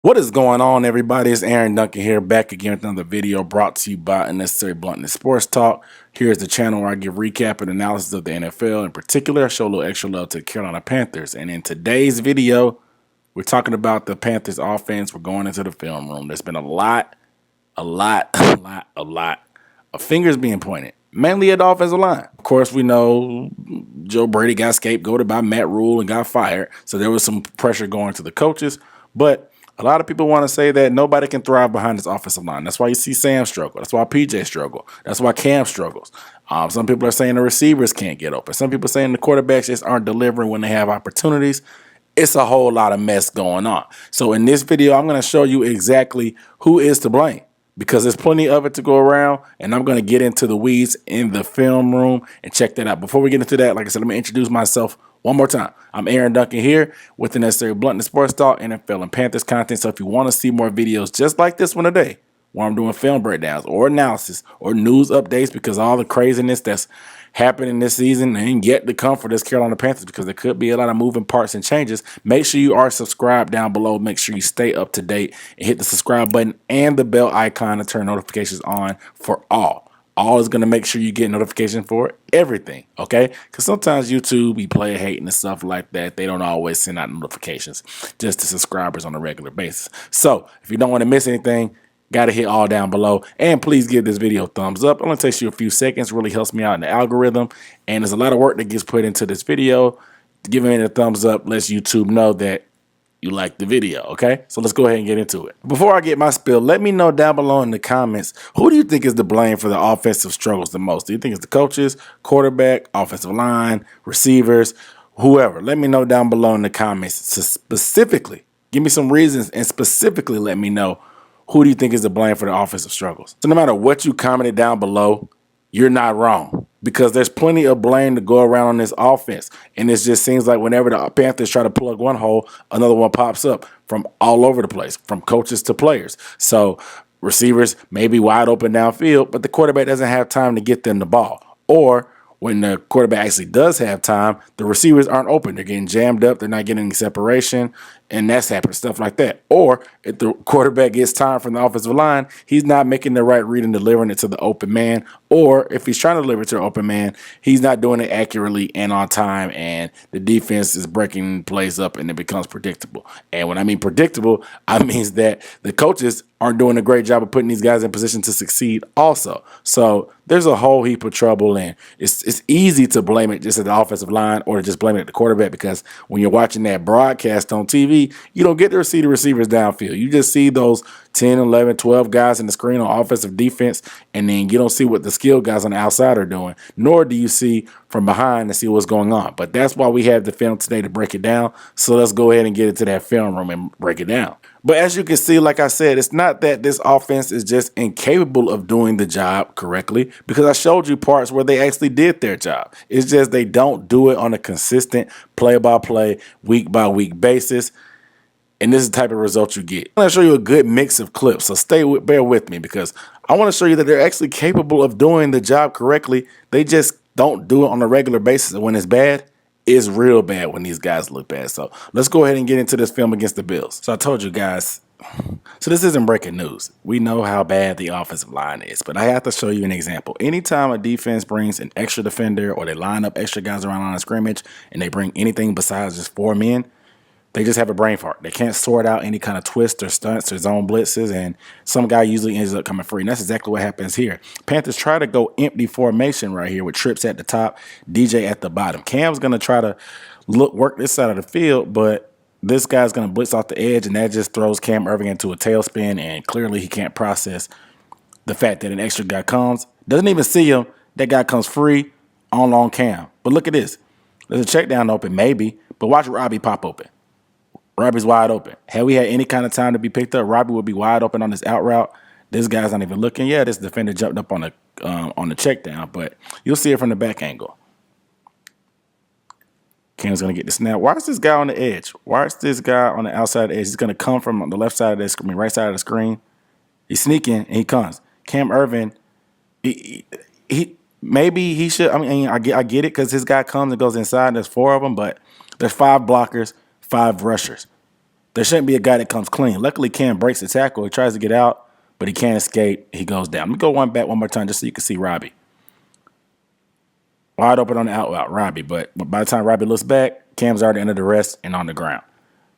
What is going on, everybody? It's Aaron Duncan here, back again with another video brought to you by Unnecessary Bluntness Sports Talk. Here's the channel where I give recap and analysis of the NFL. In particular, I show a little extra love to the Carolina Panthers. And in today's video, we're talking about the Panthers offense. We're going into the film room. There's been a lot of fingers being pointed, mainly at the offensive line. Of course, we know Joe Brady got scapegoated by Matt Rhule and got fired. So there was some pressure going to the coaches. But a lot of people want to say that nobody can thrive behind this offensive line. That's why you see Sam struggle. That's why PJ struggle. That's why Cam struggles. Some people are saying the receivers can't get open. Some people are saying the quarterbacks just aren't delivering when they have opportunities. It's a whole lot of mess going on. So in this video, I'm going to show you exactly who is to blame, because there's plenty of it to go around, and I'm going to get into the weeds in the film room and check that out. Before we get into that, like I said, let me introduce myself one more time. I'm Aaron Duncan here with the Necessary Bluntness Sports Talk, NFL, and Panthers content. So if you want to see more videos just like this one today, where I'm doing film breakdowns or analysis or news updates, because all the craziness that's happening this season and yet to come for this Carolina Panthers, because there could be a lot of moving parts and changes, make sure you are subscribed down below. Make sure you stay up to date and hit the subscribe button and the bell icon to turn notifications on for all. All is going to make sure you get notification for everything, okay? Because sometimes YouTube be player hating and stuff like that. They don't always send out notifications just to subscribers on a regular basis. So if you don't want to miss anything, got to hit all down below. And please give this video a thumbs up. It only takes you a few seconds. Really helps me out in the algorithm. And there's a lot of work that gets put into this video. Giving it a thumbs up lets YouTube know that you like the video, okay? So let's go ahead and get into it. Before I get my spill, let me know down below in the comments, who do you think is to blame for the offensive struggles the most? Do you think it's the coaches, quarterback, offensive line, receivers, whoever? Let me know down below in the comments. So specifically, give me some reasons, and specifically let me know, who do you think is to blame for the offensive struggles? So no matter what you commented down below, you're not wrong, because there's plenty of blame to go around on this offense. And it just seems like whenever the Panthers try to plug one hole, another one pops up from all over the place, from coaches to players. So receivers may be wide open downfield, but the quarterback doesn't have time to get them the ball. Or when the quarterback actually does have time, the receivers aren't open. They're getting jammed up. They're not getting any separation, and that's happening, stuff like that. Or if the quarterback gets time from the offensive line, he's not making the right read and delivering it to the open man. Or if he's trying to deliver it to the open man, he's not doing it accurately and on time, and the defense is breaking plays up, and it becomes predictable. And when I mean predictable, I mean that the coaches aren't doing a great job of putting these guys in position to succeed also. So there's a whole heap of trouble, and it's easy to blame it just at the offensive line or to just blame it at the quarterback, because when you're watching that broadcast on TV, you don't get to see the receivers downfield. You just see those 10, 11, 12 guys in the screen on offensive defense, and then you don't see what the skilled guys on the outside are doing, nor do you see from behind to see what's going on. But that's why we have the film today, to break it down. So let's go ahead and get into that film room and break it down. But as you can see, like I said, it's not that this offense is just incapable of doing the job correctly, because I showed you parts where they actually did their job. It's just they don't do it on a consistent play-by-play, week-by-week basis. And this is the type of result you get. I'm going to show you a good mix of clips, so bear with me, because I want to show you that they're actually capable of doing the job correctly. They just don't do it on a regular basis. And when it's bad, it's real bad when these guys look bad. So let's go ahead and get into this film against the Bills. So I told you guys, so this isn't breaking news. We know how bad the offensive line is, but I have to show you an example. Anytime a defense brings an extra defender, or they line up extra guys around the line of scrimmage, and they bring anything besides just 4 men, they just have a brain fart. They can't sort out any kind of twists or stunts or zone blitzes, and some guy usually ends up coming free. And that's exactly what happens here. Panthers try to go empty formation right here with Trips at the top, DJ at the bottom. Cam's going to try to work this side of the field, but this guy's going to blitz off the edge, and that just throws Cam Irving into a tailspin, and clearly he can't process the fact that an extra guy comes. Doesn't even see him. That guy comes free on Cam. But look at this. There's a check down open, maybe, but watch Robby pop open. Robby's wide open. Had we had any kind of time to be picked up, Robby would be wide open on this out route. This guy's not even looking. Yeah, this defender jumped up on the check down, but you'll see it from the back angle. Cam's going to get the snap. Why is this guy on the edge? Why is this guy on the outside of the edge? He's going to come from the left side of the screen, right side of the screen. He's sneaking, and he comes. Cam Irving, maybe he should. I mean, I get it, because his guy comes and goes inside. There's 4 of them, but there's 5 blockers, 5 rushers. There shouldn't be a guy that comes clean. Luckily, Cam breaks the tackle. He tries to get out, but he can't escape. He goes down. Let me go one back one more time just so you can see Robby. Wide open on the out route, Robby. But by the time Robby looks back, Cam's already under the rest and on the ground.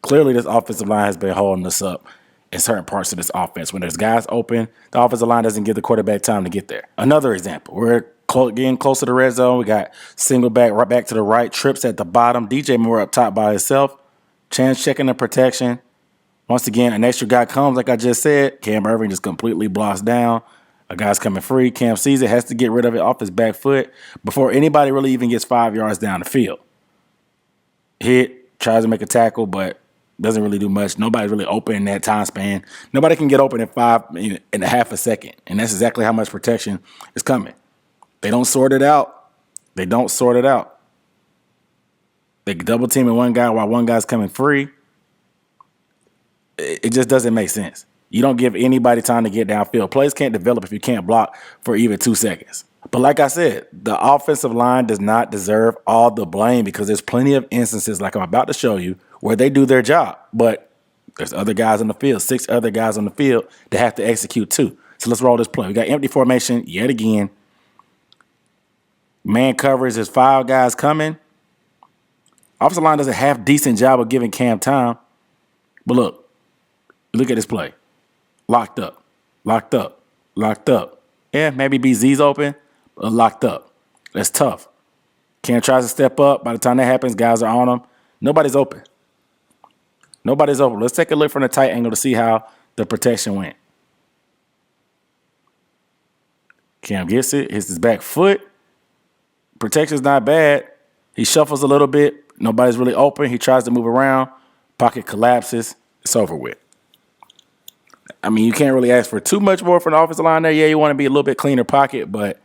Clearly, this offensive line has been holding us up in certain parts of this offense. When there's guys open, the offensive line doesn't give the quarterback time to get there. Another example, we're getting close to the red zone. We got single back right back to the right, trips at the bottom. DJ Moore up top by himself. Chance checking the protection. Once again, an extra guy comes, like I just said. Cam Irving just completely blocks down. A guy's coming free. Cam sees it, has to get rid of it off his back foot before anybody really even gets 5 yards down the field. Hit, tries to make a tackle, but doesn't really do much. Nobody's really open in that time span. Nobody can get open in a half a second, and that's exactly how much protection is coming. They don't sort it out. They double teaming one guy while one guy's coming free. It just doesn't make sense. You don't give anybody time to get downfield. Plays can't develop if you can't block for even 2 seconds. But like I said, the offensive line does not deserve all the blame because there's plenty of instances, like I'm about to show you, where they do their job. But there's other guys on the field, 6 other guys on the field that have to execute too. So let's roll this play. We got empty formation yet again. Man coverage, there's 5 guys coming. Offensive line does a half decent job of giving Cam time. But look at this play. Locked up. Yeah, maybe BZ's open, but locked up. That's tough. Cam tries to step up. By the time that happens, guys are on him. Nobody's open. Let's take a look from the tight angle to see how the protection went. Cam gets it, hits his back foot. Protection's not bad. He shuffles a little bit. Nobody's really open. He tries to move around. Pocket collapses. It's over with. I mean, you can't really ask for too much more from the offensive line there. Yeah, you want to be a little bit cleaner pocket, but,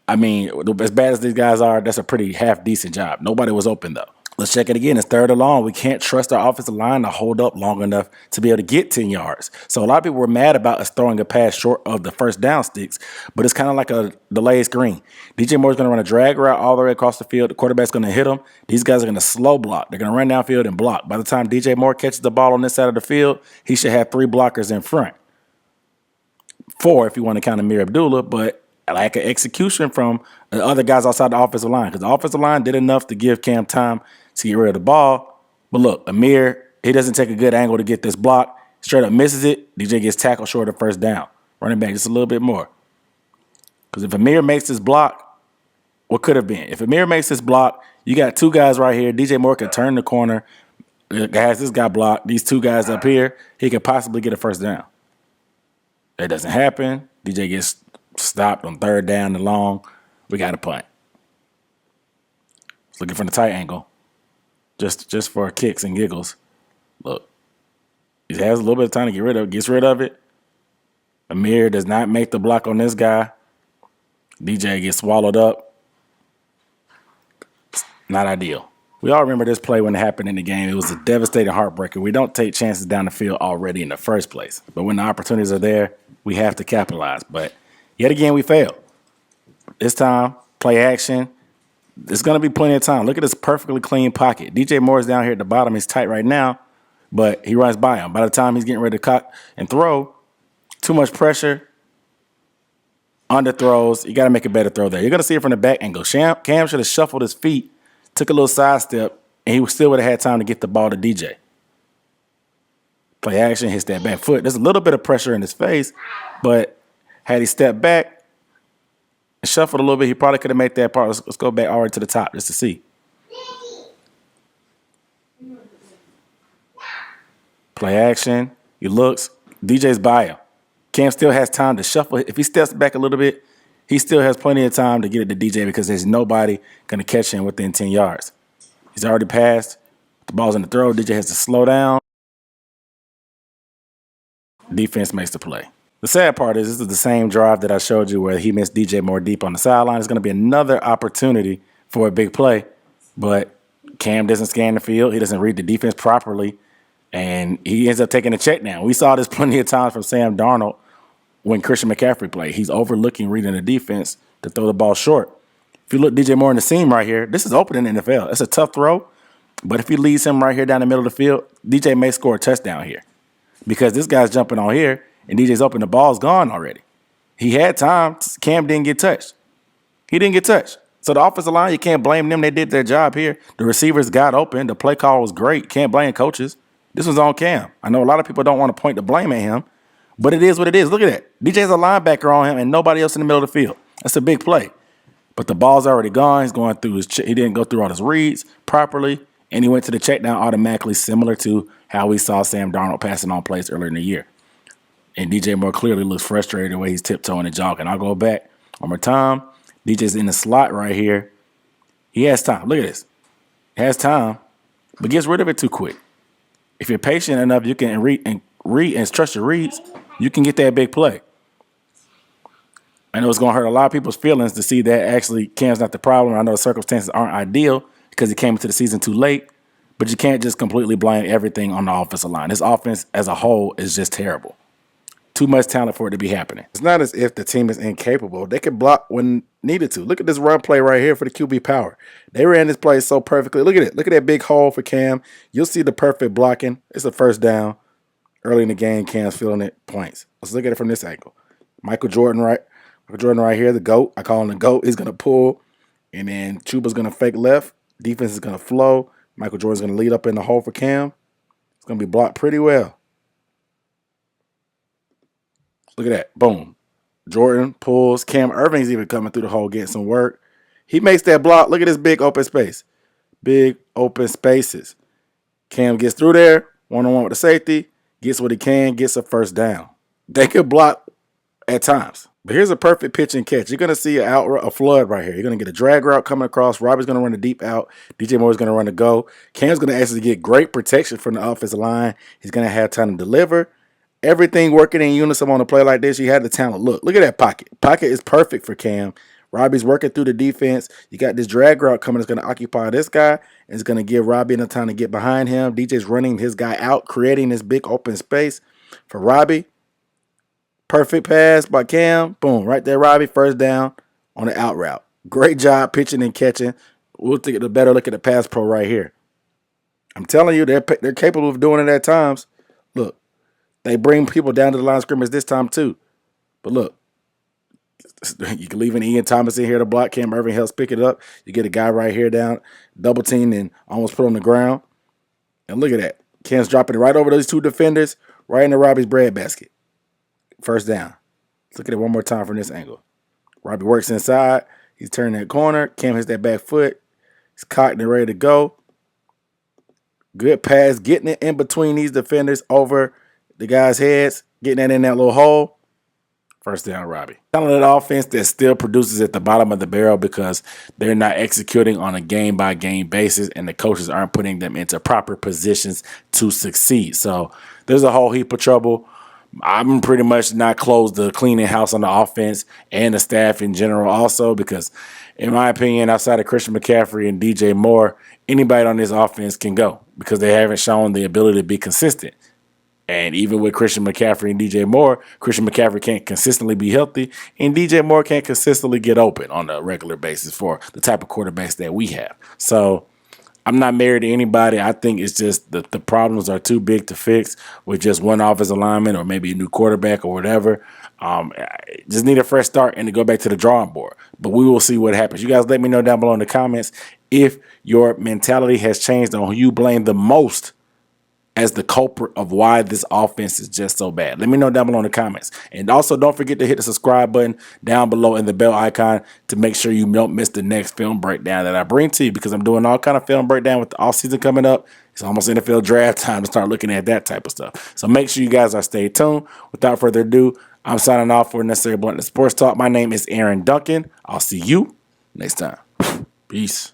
I mean, as bad as these guys are, that's a pretty half-decent job. Nobody was open, though. Let's check it again. It's 3rd and long. We can't trust our offensive line to hold up long enough to be able to get 10 yards. So a lot of people were mad about us throwing a pass short of the first down sticks, but it's kind of like a delayed screen. DJ Moore's going to run a drag route all the way across the field. The quarterback's going to hit him. These guys are going to slow block. They're going to run downfield and block. By the time DJ Moore catches the ball on this side of the field, he should have 3 blockers in front. 4 if you want to count Amir Abdullah, but lack of execution from the other guys outside the offensive line, because the offensive line did enough to give Cam time to get rid of the ball. But look, Amir, he doesn't take a good angle to get this block. Straight up misses it. DJ gets tackled short of first down. Running back just a little bit more. Because if Amir makes this block, what could have been? If Amir makes this block, you got 2 guys right here. DJ Moore can turn the corner. Has this guy blocked. These 2 guys up here, he could possibly get a first down. That doesn't happen. DJ gets stopped on 3rd down and long. We got a punt. Looking from the tight angle. Just for kicks and giggles. Look. He has a little bit of time to get rid of it. Gets rid of it. Amir does not make the block on this guy. DJ gets swallowed up. Not ideal. We all remember this play when it happened in the game. It was a devastating heartbreaker. We don't take chances down the field already in the first place. But when the opportunities are there, we have to capitalize. But yet again, we failed. This time, play action. There's going to be plenty of time. Look at this perfectly clean pocket. DJ Moore's down here at the bottom. He's tight right now, but he runs by him. By the time he's getting ready to cock and throw, too much pressure, underthrows. You got to make a better throw there. You're going to see it from the back angle. Cam should have shuffled his feet, took a little sidestep, and he still would have had time to get the ball to DJ. Play action, hits that back foot. There's a little bit of pressure in his face, but had he stepped back and shuffled a little bit, he probably could have made that part. Let's go back all the way to the top just to see. Play action. He looks. DJ's by him. Cam still has time to shuffle. If he steps back a little bit, he still has plenty of time to get it to DJ because there's nobody going to catch him within 10 yards. He's already passed. The ball's in the throw. DJ has to slow down. Defense makes the play. The sad part is this is the same drive that I showed you where he missed DJ Moore deep on the sideline. It's going to be another opportunity for a big play, but Cam doesn't scan the field. He doesn't read the defense properly, and he ends up taking a check down. We saw this plenty of times from Sam Darnold when Christian McCaffrey played. He's overlooking reading the defense to throw the ball short. If you look DJ Moore in the seam right here, this is open in the NFL. It's a tough throw. But if he leads him right here down the middle of the field, DJ may score a touchdown here because this guy's jumping on here and DJ's open. The ball's gone already. He had time. Cam didn't get touched. He didn't get touched. So the offensive line, you can't blame them. They did their job here. The receivers got open. The play call was great. Can't blame coaches. This was on Cam. I know a lot of people don't want to point the blame at him, but it is what it is. Look at that. DJ's a linebacker on him and nobody else in the middle of the field. That's a big play. But the ball's already gone. He's going through he didn't go through all his reads properly, and he went to the check down automatically, similar to how we saw Sam Darnold passing on plays earlier in the year. And DJ Moore clearly looks frustrated the way he's tiptoeing and jogging. I'll go back one more time. DJ's in the slot right here. He has time. Look at this. He has time, but gets rid of it too quick. If you're patient enough, you can read and trust your reads. You can get that big play. I know it's going to hurt a lot of people's feelings to see that actually Cam's not the problem. I know the circumstances aren't ideal because he came into the season too late, but you can't just completely blame everything on the offensive line. This offense as a whole is just terrible. Too much talent for it to be happening. It's not as if the team is incapable. They can block when needed to. Look at this run play right here for the QB power. They ran this play so perfectly. Look at it. Look at that big hole for Cam. You'll see the perfect blocking. It's a first down. Early in the game, Cam's feeling it. Points. Let's look at it from this angle. Michael Jordan right here, the GOAT. I call him the GOAT. He's going to pull, and then Chuba's going to fake left. Defense is going to flow. Michael Jordan's going to lead up in the hole for Cam. It's going to be blocked pretty well. Look at that. Boom. Jordan pulls. Cam Irving's even coming through the hole, getting some work. He makes that block. Look at this big open space. Big open spaces. Cam gets through there, one-on-one with the safety, gets what he can, gets a first down. They could block at times. But here's a perfect pitch and catch. You're going to see a flood right here. You're going to get a drag route coming across. Robby's going to run the deep out. DJ Moore's going to run the go. Cam's going to actually get great protection from the offensive line. He's going to have time to deliver. Everything working in unison on a play like this. You had the talent. Look at that pocket. Pocket is perfect for Cam. Robby's working through the defense. You got this drag route coming that's going to occupy this guy. And it's going to give Robby enough time to get behind him. DJ's running his guy out, creating this big open space for Robby. Perfect pass by Cam. Boom. Right there, Robby. First down on the out route. Great job pitching and catching. We'll take a better look at the pass pro right here. I'm telling you, they're capable of doing it at times. Look. They bring people down to the line of scrimmage this time too. But look, you can leave an Ian Thomas in here to block. Cam Irving helps pick it up. You get a guy right here down, double team and almost put on the ground. And look at that. Cam's dropping it right over those two defenders, right into Robby's breadbasket. First down. Let's look at it one more time from this angle. Robby works inside. He's turning that corner. Cam hits that back foot. He's cocked and ready to go. Good pass, getting it in between these defenders over the guys' heads, getting that in that little hole. First down, Robby. Talented offense that still produces at the bottom of the barrel because they're not executing on a game-by-game basis and the coaches aren't putting them into proper positions to succeed. So there's a whole heap of trouble. I'm pretty much not close to cleaning house on the offense and the staff in general also because, in my opinion, outside of Christian McCaffrey and DJ Moore, anybody on this offense can go because they haven't shown the ability to be consistent. And even with Christian McCaffrey and DJ Moore, Christian McCaffrey can't consistently be healthy, and DJ Moore can't consistently get open on a regular basis for the type of quarterbacks that we have. So I'm not married to anybody. I think it's just the problems are too big to fix with just one offensive lineman or maybe a new quarterback or whatever. Just need a fresh start and to go back to the drawing board. But we will see what happens. You guys let me know down below in the comments if your mentality has changed on who you blame the most as the culprit of why this offense is just so bad. Let me know down below in the comments. And also don't forget to hit the subscribe button down below and the bell icon to make sure you don't miss the next film breakdown that I bring to you because I'm doing all kind of film breakdown with the off season coming up. It's almost NFL draft time to start looking at that type of stuff. So make sure you guys are stay tuned. Without further ado, I'm signing off for Necessary Bluntness Sports Talk. My name is Aaron Duncan. I'll see you next time. Peace.